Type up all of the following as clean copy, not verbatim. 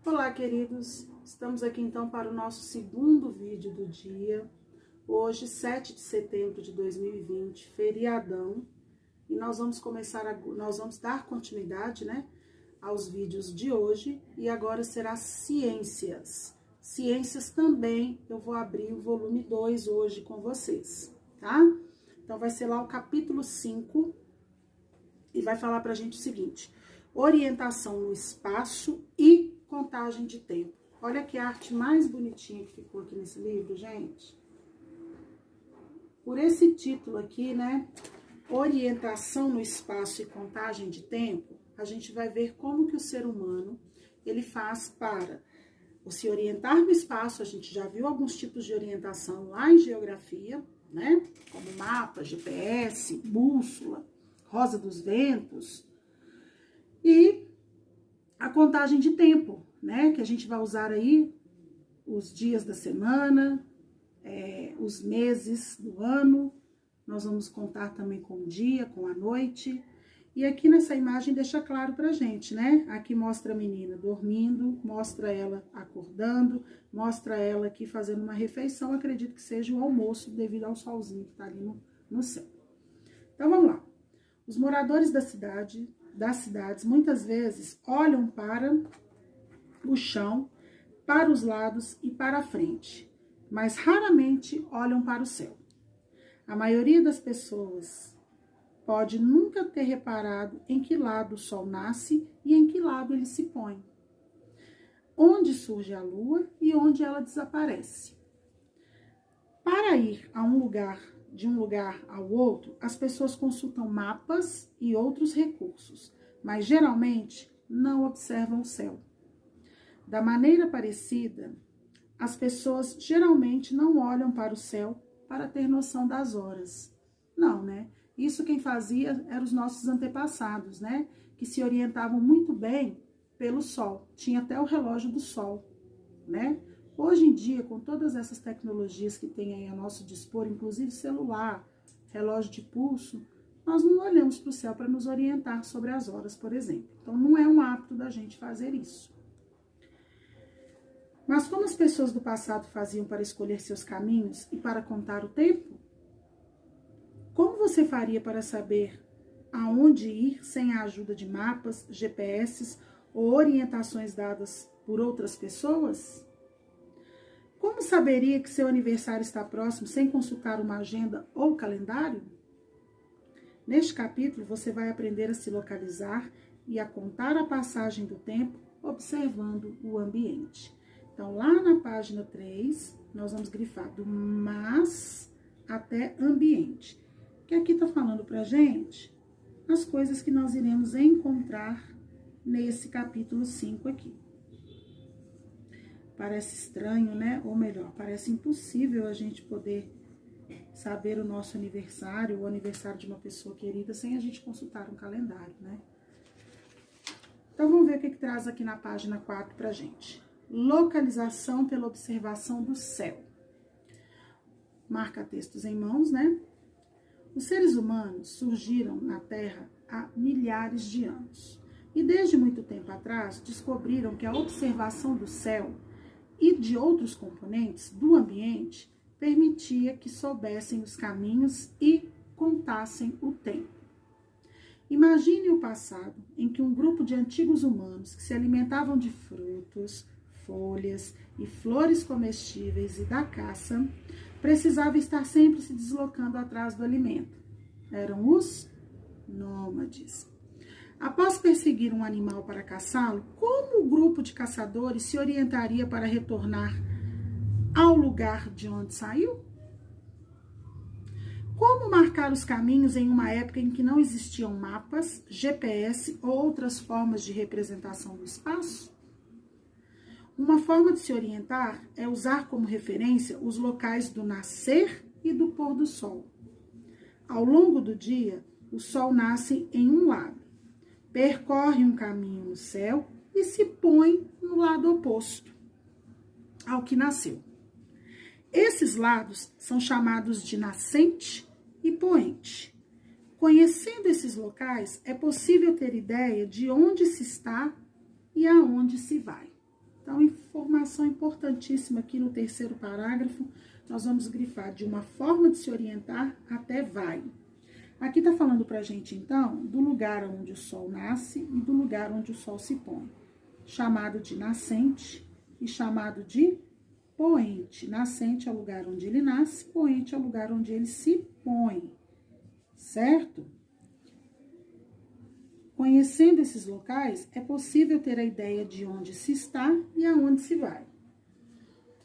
Olá, queridos! Estamos aqui então para o nosso segundo vídeo do dia. Hoje, 7 de setembro de 2020, feriadão. E nós vamos dar continuidade, né, aos vídeos de hoje. E agora será ciências. Ciências também, eu vou abrir o volume 2 hoje com vocês, tá? Então, vai ser lá o capítulo 5 e vai falar pra gente o seguinte: orientação no espaço e contagem de tempo. Olha que arte mais bonitinha que ficou aqui nesse livro, gente. Por esse título aqui, né, orientação no espaço e contagem de tempo, a gente vai ver como que o ser humano, ele faz para se orientar no espaço. A gente já viu alguns tipos de orientação lá em geografia, né, como mapa, GPS, bússola, rosa dos ventos, e a contagem de tempo, né, que a gente vai usar aí os dias da semana, os meses do ano. Nós vamos contar também com o dia, com a noite. E aqui nessa imagem deixa claro pra gente, né? Aqui mostra a menina dormindo, mostra ela acordando, mostra ela aqui fazendo uma refeição. Acredito que seja o almoço devido ao solzinho que tá ali no céu. Então vamos lá. Os moradores das cidades, muitas vezes olham para o chão, para os lados e para a frente, mas raramente olham para o céu. A maioria das pessoas pode nunca ter reparado em que lado o sol nasce e em que lado ele se põe, onde surge a lua e onde ela desaparece. Para ir de um lugar ao outro, as pessoas consultam mapas e outros recursos, mas geralmente não observam o céu. Da maneira parecida, as pessoas geralmente não olham para o céu para ter noção das horas. Não, né? Isso quem fazia eram os nossos antepassados, né? Que se orientavam muito bem pelo sol. Tinha até o relógio do sol, né? Hoje em dia, com todas essas tecnologias que tem aí a nosso dispor, inclusive celular, relógio de pulso, nós não olhamos para o céu para nos orientar sobre as horas, por exemplo. Então, não é um hábito da gente fazer isso. Mas como as pessoas do passado faziam para escolher seus caminhos e para contar o tempo? Como você faria para saber aonde ir sem a ajuda de mapas, GPS ou orientações dadas por outras pessoas? Como saberia que seu aniversário está próximo sem consultar uma agenda ou calendário? Neste capítulo, você vai aprender a se localizar e a contar a passagem do tempo observando o ambiente. Então, lá na página 3, nós vamos grifar do mas até ambiente. Que aqui tá falando pra gente as coisas que nós iremos encontrar nesse capítulo 5 aqui. Parece estranho, né? Ou melhor, parece impossível a gente poder saber o nosso aniversário, o aniversário de uma pessoa querida, sem a gente consultar um calendário, né? Então, vamos ver o que traz aqui na página 4 pra gente. Localização pela observação do céu. Marca textos em mãos, né? Os seres humanos surgiram na Terra há milhares de anos. E desde muito tempo atrás, descobriram que a observação do céu e de outros componentes do ambiente permitia que soubessem os caminhos e contassem o tempo. Imagine o passado em que um grupo de antigos humanos que se alimentavam de frutos, folhas e flores comestíveis e da caça, precisava estar sempre se deslocando atrás do alimento. Eram os nômades. Após perseguir um animal para caçá-lo, como o grupo de caçadores se orientaria para retornar ao lugar de onde saiu? Como marcar os caminhos em uma época em que não existiam mapas, GPS ou outras formas de representação do espaço? Uma forma de se orientar é usar como referência os locais do nascer e do pôr do sol. Ao longo do dia, o sol nasce em um lado, percorre um caminho no céu e se põe no lado oposto ao que nasceu. Esses lados são chamados de nascente e poente. Conhecendo esses locais, é possível ter ideia de onde se está e aonde se vai. Então, informação importantíssima aqui no terceiro parágrafo, nós vamos grifar de uma forma de se orientar até vai. Aqui tá falando pra gente, então, do lugar onde o sol nasce e do lugar onde o sol se põe. Chamado de nascente e chamado de poente. Nascente é o lugar onde ele nasce, poente é o lugar onde ele se põe. Certo? Conhecendo esses locais, é possível ter a ideia de onde se está e aonde se vai.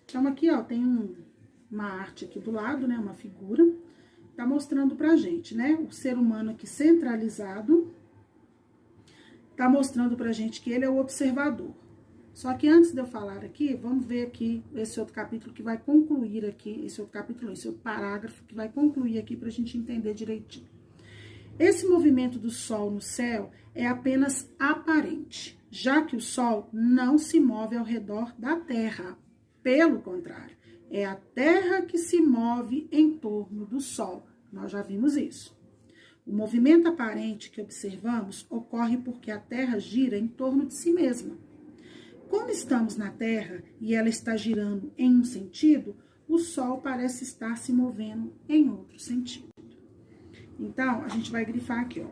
Então, aqui, ó, tem uma arte aqui do lado, né, uma figura, tá mostrando pra gente, né, o ser humano aqui centralizado, tá mostrando pra gente que ele é o observador. Só que antes de eu falar aqui, vamos ver aqui esse outro capítulo que vai concluir aqui, esse outro parágrafo que vai concluir aqui pra gente entender direitinho. Esse movimento do Sol no céu é apenas aparente, já que o Sol não se move ao redor da Terra. Pelo contrário, é a Terra que se move em torno do Sol. Nós já vimos isso. O movimento aparente que observamos ocorre porque a Terra gira em torno de si mesma. Como estamos na Terra e ela está girando em um sentido, o Sol parece estar se movendo em outro sentido. Então, a gente vai grifar aqui, ó.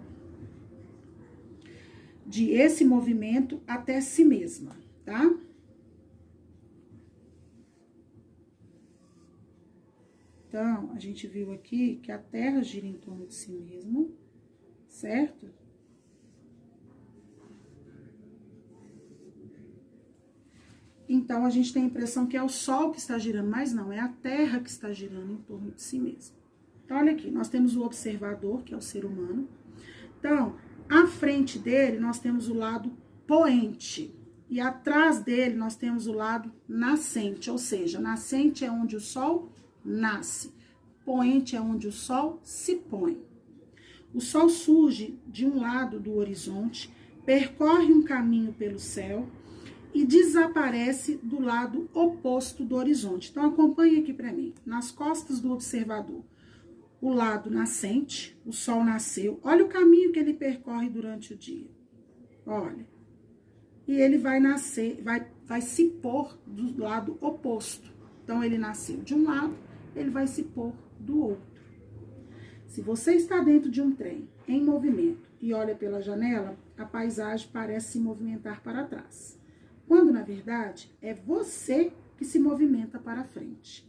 De esse movimento até si mesma, tá? Então, a gente viu aqui que a Terra gira em torno de si mesma, certo? Então, a gente tem a impressão que é o Sol que está girando, mas não, é a Terra que está girando em torno de si mesma. Então, olha aqui, nós temos o observador, que é o ser humano. Então, à frente dele, nós temos o lado poente. E atrás dele, nós temos o lado nascente. Ou seja, nascente é onde o sol nasce. Poente é onde o sol se põe. O sol surge de um lado do horizonte, percorre um caminho pelo céu e desaparece do lado oposto do horizonte. Então, acompanhe aqui para mim. Nas costas do observador, o lado nascente, o sol nasceu. Olha o caminho que ele percorre durante o dia. Olha. E ele vai nascer, vai se pôr do lado oposto. Então, ele nasceu de um lado, ele vai se pôr do outro. Se você está dentro de um trem em movimento e olha pela janela, a paisagem parece se movimentar para trás. Quando, na verdade, é você que se movimenta para frente.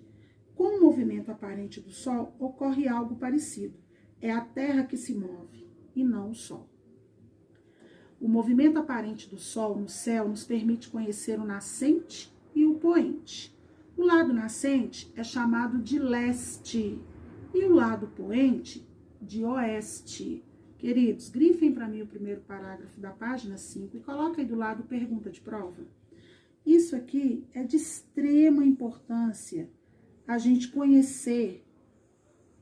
Com o movimento aparente do Sol, ocorre algo parecido. É a Terra que se move, e não o Sol. O movimento aparente do Sol no céu nos permite conhecer o nascente e o poente. O lado nascente é chamado de leste, e o lado poente de oeste. Queridos, grifem para mim o primeiro parágrafo da página 5 e coloquem aí do lado pergunta de prova. Isso aqui é de extrema importância, a gente conhecer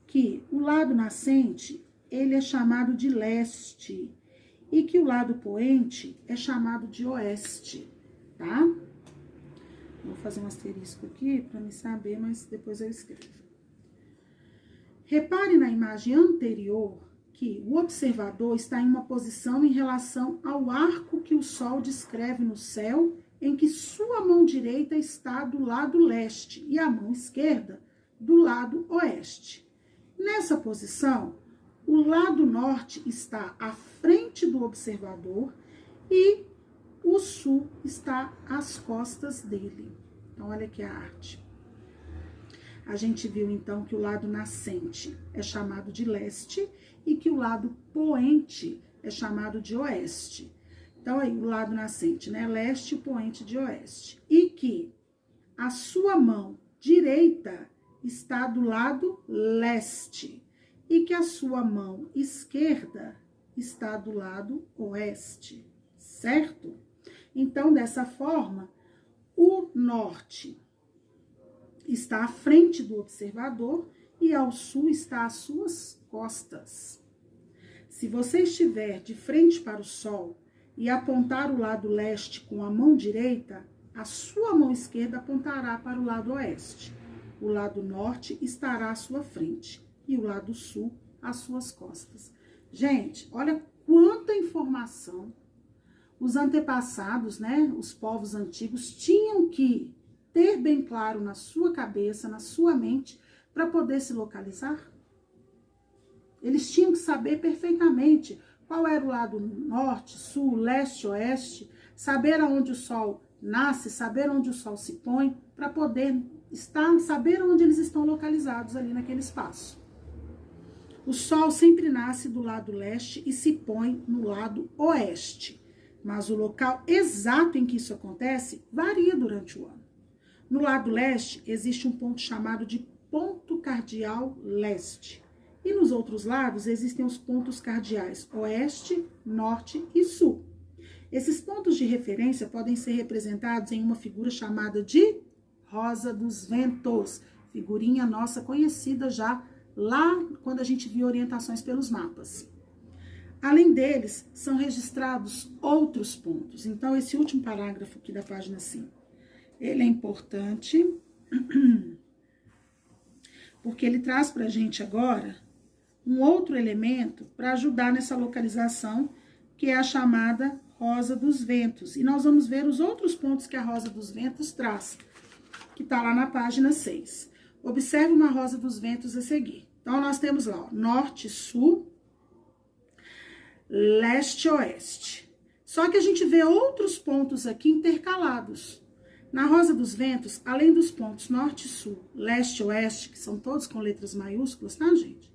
que o lado nascente, ele é chamado de leste e que o lado poente é chamado de oeste, tá? Vou fazer um asterisco aqui para me saber, mas depois eu escrevo. Repare na imagem anterior que o observador está em uma posição em relação ao arco que o Sol descreve no céu, em que sua mão direita está do lado leste e a mão esquerda do lado oeste. Nessa posição, o lado norte está à frente do observador e o sul está às costas dele. Então, olha aqui a arte. A gente viu, então, que o lado nascente é chamado de leste e que o lado poente é chamado de oeste. Então, aí, o lado nascente, né? Leste e o poente de oeste. E que a sua mão direita está do lado leste e que a sua mão esquerda está do lado oeste, certo? Então, dessa forma, o norte está à frente do observador e ao sul está às suas costas. Se você estiver de frente para o sol e apontar o lado leste com a mão direita, a sua mão esquerda apontará para o lado oeste. O lado norte estará à sua frente e o lado sul às suas costas. Gente, olha quanta informação, os antepassados, né, os povos antigos, tinham que ter bem claro na sua cabeça, na sua mente, para poder se localizar? Eles tinham que saber perfeitamente qual era o lado norte, sul, leste, oeste, saber aonde o sol nasce, saber onde o sol se põe, para poder saber onde eles estão localizados ali naquele espaço. O sol sempre nasce do lado leste e se põe no lado oeste, mas o local exato em que isso acontece varia durante o ano. No lado leste existe um ponto chamado de ponto cardial leste. E nos outros lados existem os pontos cardeais oeste, norte e sul. Esses pontos de referência podem ser representados em uma figura chamada de Rosa dos Ventos, figurinha nossa conhecida já lá quando a gente viu orientações pelos mapas. Além deles, são registrados outros pontos. Então, esse último parágrafo aqui da página 5, ele é importante porque ele traz para a gente agora um outro elemento para ajudar nessa localização, que é a chamada Rosa dos Ventos. E nós vamos ver os outros pontos que a Rosa dos Ventos traz, que está lá na página 6. Observe uma Rosa dos Ventos a seguir. Então, nós temos lá, ó, norte, sul, leste, oeste. Só que a gente vê outros pontos aqui intercalados. Na Rosa dos Ventos, além dos pontos norte, sul, leste, oeste, que são todos com letras maiúsculas, tá, gente?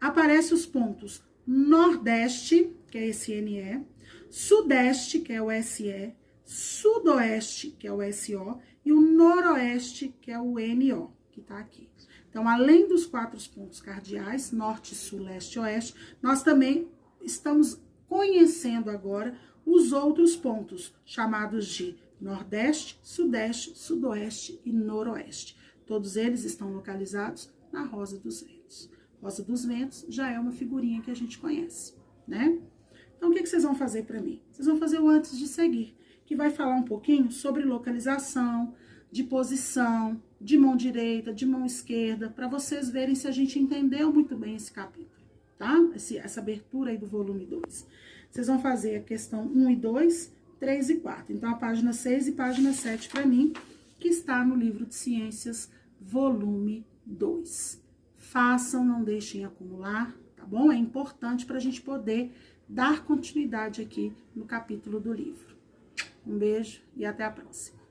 Aparecem os pontos nordeste, que é esse NE, sudeste, que é o SE, sudoeste, que é o SO, e o noroeste, que é o NO, que tá aqui. Então, além dos 4 pontos cardeais, norte, sul, leste, oeste, nós também estamos conhecendo agora os outros pontos, chamados de nordeste, sudeste, sudoeste e noroeste. Todos eles estão localizados na Rosa dos Ventos. Rosa dos Ventos já é uma figurinha que a gente conhece, né? Então, o que vocês vão fazer para mim? Vocês vão fazer o antes de seguir, que vai falar um pouquinho sobre localização, de posição, de mão direita, de mão esquerda, para vocês verem se a gente entendeu muito bem esse capítulo, tá? Essa abertura aí do volume 2. Vocês vão fazer a questão 1 e 2, 3 e 4. Então, a página 6 e página 7 para mim, que está no livro de Ciências, volume 2. Façam, não deixem acumular, tá bom? É importante para a gente poder dar continuidade aqui no capítulo do livro. Um beijo e até a próxima.